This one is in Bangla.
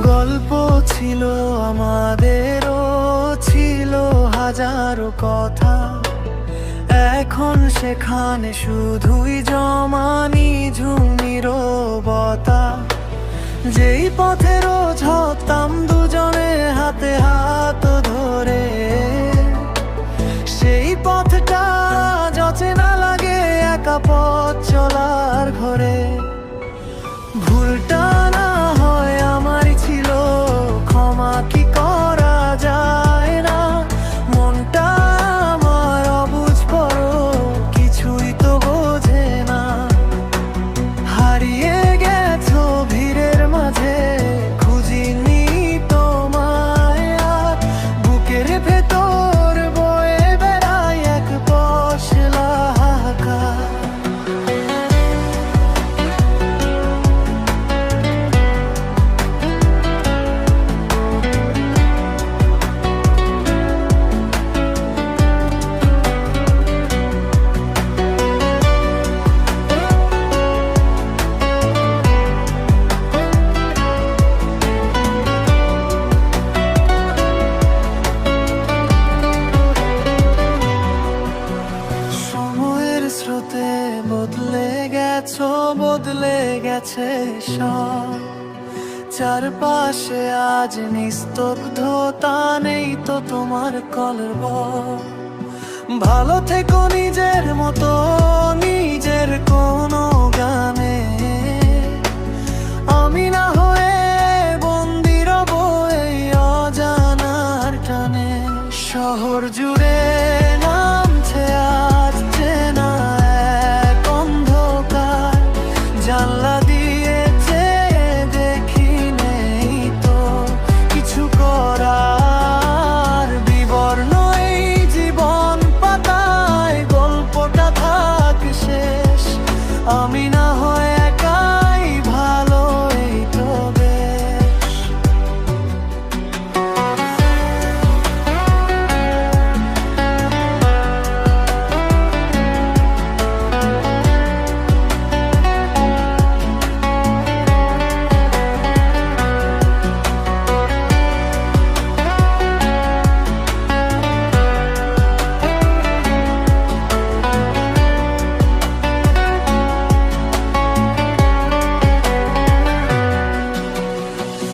গল্প ছিল আমাদেরও, ছিল হাজারো কথা, এখন সেখানে শুধুই জমানি ঝুমিরবতা। যেই পথে রোজ হতাম দুজনে হাতে হাত ধরে, সেই পথটা যচে না লাগে একা পথ চলার ঘরে। ভুলটা না হয় আমারই ছিল, ক্ষমা কি করা যায় না? মনটা আমার অবুঝ বড়, কিছুই তো বোঝে না। হারিয়ে গেছো ভিড়ের মাঝে, খুঁজিনি তোমায় আর। বুকের ভেতর বয়ে বেড়ায় এক পশলা হাহাকার। সময়ের স্রোতে বদলে গেছো, বদলে গেছে সব। চারপাশে আজ নিস্তব্ধতা, নেই তো তোমার কলরব। ভালো থেকো নিজের মতো, নিজের কোনো গানে। আমি না